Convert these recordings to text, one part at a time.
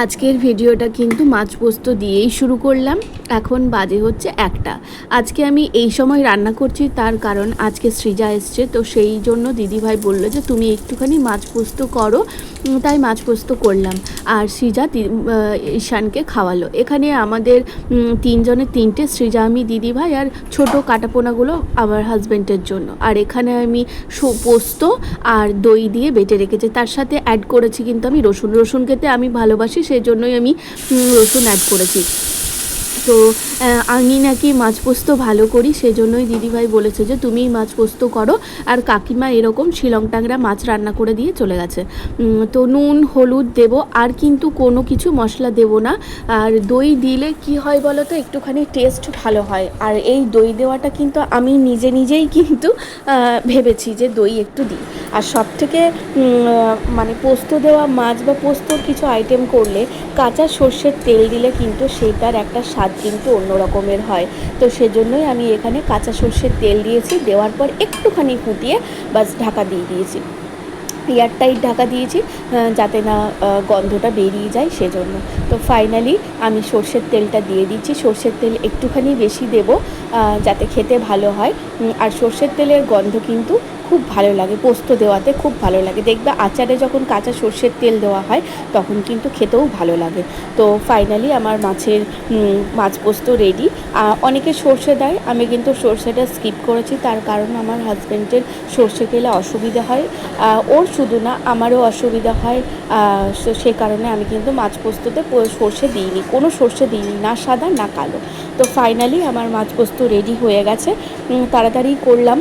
আজকের ভিডিওটা কিন্তু মাছ পোস্ত দিয়েই শুরু করলাম। এখন বাজে হচ্ছে 1টা। আজকে আমি এই সময় রান্না করছি, তার কারণ আজকে সৃজা এসছে, তো সেই জন্য দিদিভাই বললো যে তুমি একটুখানি মাছ পোস্ত করো, তাই মাছ পোস্ত করলাম। আর সৃজা ঈশানকে খাওয়ালো। এখানে আমাদের তিনজনের তিনটে, সৃজা, আমি, দিদিভাই, আর ছোটো কাটাপোনাগুলো আমার হাজব্যান্ডের জন্য। আর এখানে আমি পোস্ত আর দই দিয়ে বেটে রেখেছি, তার সাথে অ্যাড করেছি কিন্তু আমি রসুন খেতে আমি ভালোবাসি, সেই জন্যই আমি রসুন অ্যাড করেছি। তো আমি নাকি মাছ পোস্ত ভালো করি, সেই জন্যই দিদিভাই বলেছে যে তুমি মাছ পোস্ত করো। আর কাকিমা এরকম শিলং ট্যাংরা মাছ রান্না করে দিয়ে চলে গেছে। তো নুন হলুদ দেব, আর কিন্তু কোনো কিছু মশলা দেব না। আর দই দিলে কি হয় বলো তো, একটুখানি টেস্ট ভালো হয়। আর এই দই দেওয়াটা কিন্তু আমি নিজেই কিন্তু ভেবেছি যে দই একটু দিই। আর সব থেকে মানে পোস্ত দেওয়া মাছ বা পোস্তর কিছু আইটেম করলে কাঁচা সর্ষের তেল দিলে কিন্তু সেটার একটা স্বাদ কিন্তু অন্য রকমের হয়। তো সেজন্যই আমি এখানে কাঁচা সর্ষের তেল দিয়েছি, দেওয়ার পর একটুখানি ফুটিয়ে বাস ঢাকা দিয়ে দিয়েছি। এয়ারটাইট ঢাকা দিয়েছি যাতে না গন্ধটা বেরিয়ে যায়, সেজন্য। তো ফাইনালি আমি সর্ষের তেলটা দিয়ে দিচ্ছি। সর্ষের তেল একটুখানি বেশি দেব যাতে খেতে ভালো হয়। আর সর্ষের তেলের গন্ধ কিন্তু খুব ভালো লাগে, পোস্ত দেওয়াতে খুব ভালো লাগে। দেখবে আচারে যখন কাঁচা সর্ষের তেল দেওয়া হয় তখন কিন্তু খেতেও ভালো লাগে। তো ফাইনালি আমার মাছ পোস্ত রেডি। অনেকে সর্ষে দেয়, আমি কিন্তু সর্ষেটা স্কিপ করেছি, তার কারণ আমার হাজব্যান্ডের সর্ষে খেলে অসুবিধা হয়। ওর শুধু না, আমারও অসুবিধা হয়। সে কারণে আমি কিন্তু মাছ পোস্ততে সর্ষে দিইনি, কোনো সর্ষে দিইনি, না সাদা না কালো। তো ফাইনালি আমার মাছ পোস্ত রেডি হয়ে গেছে। তাড়াতাড়ি করলাম,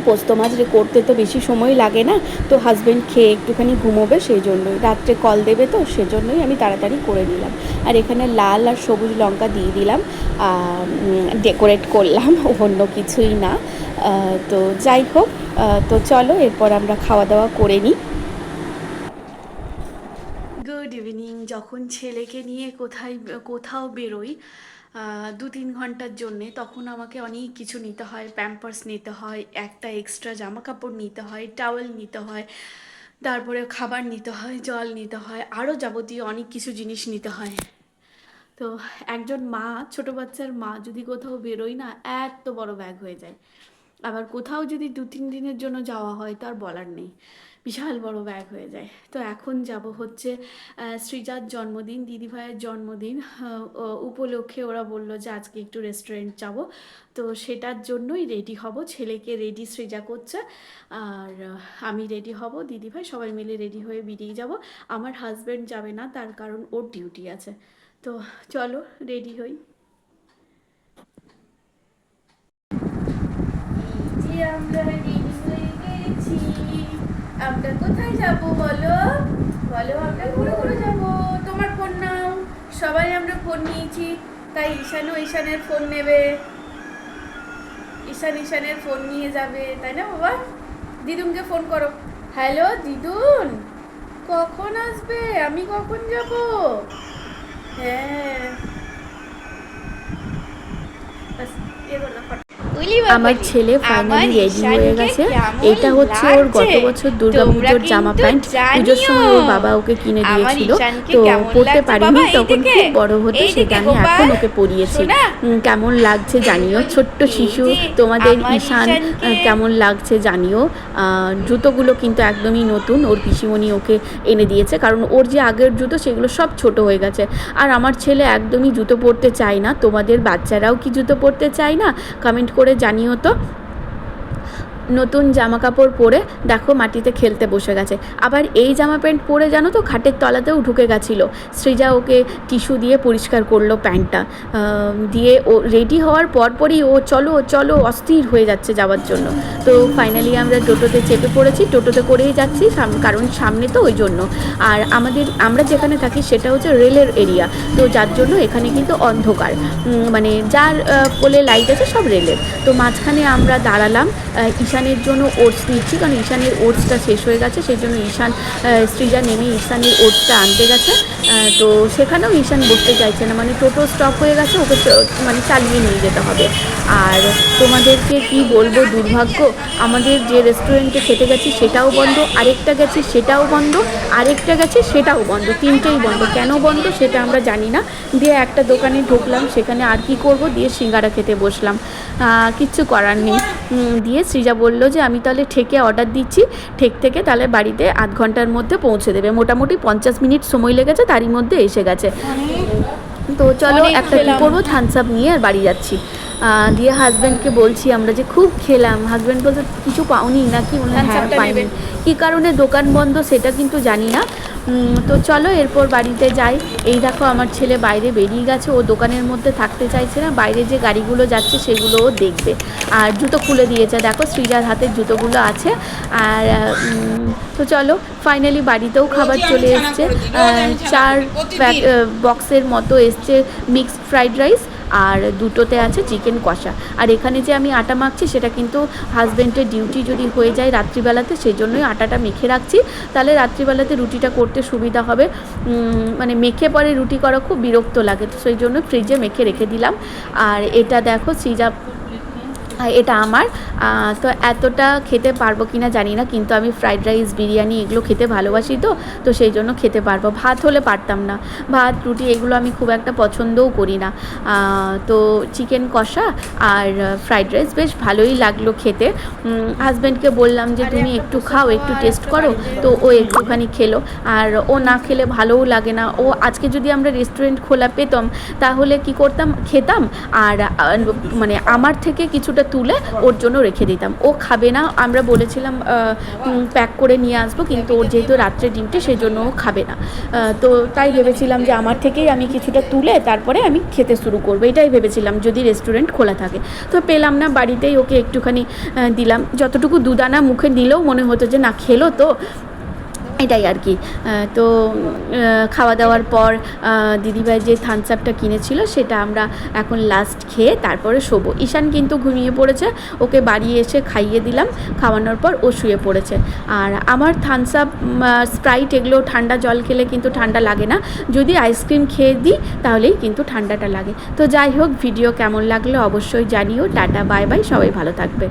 পোস্ত মাছ করতে তো বেশি সময় লাগে না। তো হাজব্যান্ড খেয়ে একটুখানি ঘুমোবে, সেই জন্যই, রাত্রে কল দেবে, তো সেজন্যই আমি তাড়াতাড়ি করে নিলাম। আর এখানে লাল আর সবুজ লঙ্কা দিয়ে দিলাম, ডেকোরেট করলাম, অন্য কিছুই না। তো যাই হোক, তো চলো এরপর আমরা খাওয়া দাওয়া করে নিই। Good evening. যখন ছেলেকে নিয়ে কোথাও বেরোই 2-3 ঘন্টার জন্যে, তখন আমাকে অনেক কিছু নিতে হয়। প্যাম্পার্স নিতে হয়, একটা এক্সট্রা জামা কাপড় নিতে হয়, টাওয়েল নিতে হয়, তারপরে খাবার নিতে হয়, জল নিতে হয়, আরও যাবতীয় অনেক কিছু জিনিস নিতে হয়। তো একজন মা, ছোটো বাচ্চার মা যদি কোথাও বেরোই না, এত বড় ব্যাগ হয়ে যায়। আবার কোথাও যদি 2-3 দিনের জন্য যাওয়া হয় তার বলার নেই, বিশাল বড় ব্যাগ হয়ে যায়। তো এখন যাব হচ্ছে সৃজার জন্মদিন, দিদিভাইয়ের জন্মদিন উপলক্ষে ওরা বললো যে আজকে একটু রেস্টুরেন্ট যাব। তো সেটার জন্যই রেডি হব। ছেলেকে রেডি সৃজা করছে, আর আমি রেডি হব, দিদিভাই সবাই মিলে রেডি হয়ে বেরিয়ে যাব। আমার হাজব্যান্ড যাবে না, তার কারণ ওর ডিউটি আছে। তো চলো রেডি হই। আমরা রেডি হয়ে গেছি। আমরা কোথায় যাব বলো বলো? আমরা ঘুরে যাব। তোমার ফোন নাও। সবাই আমরা ফোন নিয়েছি, তাই ঈশানের ফোন নেবে। ঈশানের ফোন নিয়ে যাবে, তাই না বাবা? দিদুনকে ফোন করো। হ্যালো দিদুন, কখন আসবে? আমি কখন যাব? হ্যাঁ, আমার ছেলে ফাইনালি রেডি হয়ে গেছে। এটা হচ্ছে ওর গত বছর দুর্গাপুজোর জামা প্যান্ট। পুজোর সময় ওর বাবা ওকে কিনে দিয়েছিল, তো পরতে পারিনি, তখন খুব বড় হতে সেটা আমি এখন ওকে পরিয়েছি। কেমন লাগছে জানিও, ছোট্ট শিশু তোমাদের ঈশান কেমন লাগছে জানিও। জুতোগুলো কিন্তু একদমই নতুন, ওর পিসিমণি ওকে এনে দিয়েছে, কারণ ওর যে আগের জুতো সেগুলো সব ছোট হয়ে গেছে। আর আমার ছেলে একদমই জুতো পরতে চায় না। তোমাদের বাচ্চারাও কি জুতো পরতে চায় না? কমেন্ট করে জানিও তো। নতুন জামা কাপড় পরে দেখো মাটিতে খেলতে বসে গেছে। আবার এই জামা প্যান্ট পরে জানো তো খাটের তলাতেও ঢুকে গেছিলো। সৃজা ওকে টিস্যু দিয়ে পরিষ্কার করলো প্যান্টটা, দিয়ে ও রেডি হওয়ার পরপরই ও চলো চলো অস্থির হয়ে যাচ্ছে যাওয়ার জন্য। তো ফাইনালি আমরা টোটোতে চেপে পড়েছি, টোটোতে করেই যাচ্ছি, কারণ সামনে তো ওই জন্য। আর আমরা যেখানে থাকি সেটা হচ্ছে রেলের এরিয়া, তো যার জন্য এখানে কিন্তু অন্ধকার, মানে যার পোলে লাইট আছে সব রেলের। তো মাঝখানে আমরা দাঁড়ালাম। ঈশানের জন্য ওটস নিচ্ছি, কারণ ঈশানের ওটসটা শেষ হয়ে গেছে, সেই জন্য সৃজা নেমে ঈশানের ওটসটা আনতে গেছে। তো সেখানেও ঈশান বসতে চাইছে না, মানে টোটো স্টপ হয়ে গেছে, ওকে মানে চালিয়ে নিয়ে যেতে হবে। আর তোমাদেরকে কি বলবো, দুর্ভাগ্য, আমাদের যে রেস্টুরেন্টে খেতে গেছি সেটাও বন্ধ, আরেকটা গেছি সেটাও বন্ধ, আরেকটা গেছি সেটাও বন্ধ, তিনটেই বন্ধ। কেন বন্ধ সেটা আমরা জানি না। দিয়ে একটা দোকানে ঢুকলাম, সেখানে আর কি করব, দিয়ে সিঙ্গারা খেতে বসলাম, কিচ্ছু করার নেই। দিয়ে সৃজা বললো যে আমি তাহলে ঠেকে অর্ডার দিচ্ছি, ঠেক থেকে তাহলে বাড়িতে আধ ঘন্টার মধ্যে পৌঁছে দেবে। মোটামুটি 50 মিনিট সময় লেগেছে, তারই মধ্যে এসে গেছে। তো চলো একটা কী করবো, থামস আপ নিয়ে আর বাড়ি যাচ্ছি। দিয়ে হাজব্যান্ডকে বলছি আমরা যে খুব খেলাম। হাজব্যান্ড বলছে কিছু পাওনি নাকি? হ্যাঁ পাইনি। কী কারণে দোকান বন্ধ সেটা কিন্তু জানি না। তো চলো এরপর বাড়িতে যাই। এই দেখো আমার ছেলে বাইরে বেরিয়ে গেছে, ও দোকানের মধ্যে থাকতে চাইছে না, বাইরে যে গাড়িগুলো যাচ্ছে সেগুলোও দেখবে। আর জুতো খুলে দিয়েছে, দেখো সৃজার হাতের জুতোগুলো আছে। আর তো চলো ফাইনালি বাড়িতেও খাবার চলে এসছে। 4 বক্সের মতো এসছে মিক্সড ফ্রাইড রাইস, আর দুটোতে আছে চিকেন কষা। আর এখানে যে আমি আটা মাখছি সেটা কিন্তু হাজব্যান্ডের ডিউটি যদি হয়ে যায় রাত্রিবেলাতে, সেই জন্যই আটাটা মেখে রাখছি, তাহলে রাত্রিবেলাতে রুটিটা করতে সুবিধা হবে। মানে মেখে পরে রুটি করা খুব বিরক্ত লাগে, তো সেই জন্য ফ্রিজে মেখে রেখে দিলাম। আর এটা দেখো সৃজা, এটা আমার। তো এতটা খেতে পারবো কি না জানি না, কিন্তু আমি ফ্রাইড রাইস, বিরিয়ানি এগুলো খেতে ভালোবাসি, তো সেই জন্য খেতে পারবো। ভাত হলে পারতাম না, ভাত রুটি এগুলো আমি খুব একটা পছন্দও করি না। তো চিকেন কষা আর ফ্রাইড রাইস বেশ ভালোই লাগলো খেতে। হাজব্যান্ডকে বললাম যে তুমি একটু খাও, একটু টেস্ট করো, তো ও একটুখানি খেলো। আর ও না খেলে ভালোও লাগে না। ও আজকে যদি আমরা রেস্টুরেন্ট খোলা পেতাম তাহলে কি করতাম, খেতাম, আর মানে আমার থেকে কিছুটা তুলে ওর জন্য রেখে দিতাম। ও খাবে না, আমরা বলেছিলাম প্যাক করে নিয়ে আসবো, কিন্তু ওর যেহেতু রাত্রে ডিউটি সেই জন্য ও খাবে না। তো তাই ভেবেছিলাম যে আমার থেকেই আমি কিছুটা তুলে তারপরে আমি খেতে শুরু করবো, এটাই ভেবেছিলাম যদি রেস্টুরেন্ট খোলা থাকে। তো পেলাম না, বাড়িতেই ওকে একটুখানি দিলাম। যতটুকু দুদানা মুখে দিলেও মনে হতো যে না খেলো, তো এটাই আর কি। তো খাওয়া দাওয়ার পর দিদিভাই যে থামস আপটা কিনেছিল সেটা আমরা এখন লাস্ট খেয়ে তারপরে শোবো। ঈশান কিন্তু ঘুমিয়ে পড়েছে, ওকে বাড়ি এসে খাইয়ে দিলাম, খাওয়ানোর পর ও শুয়ে পড়েছে। আর আমার থামস আপ, স্প্রাইট এগুলো ঠান্ডা জল খেলে কিন্তু ঠান্ডা লাগে না, যদি আইসক্রিম খেয়ে দিই তাহলেই কিন্তু ঠান্ডাটা লাগে। তো যাই হোক, ভিডিও কেমন লাগলো অবশ্যই জানিও। টাটা, বাই বাই, সবাই ভালো থাকবে।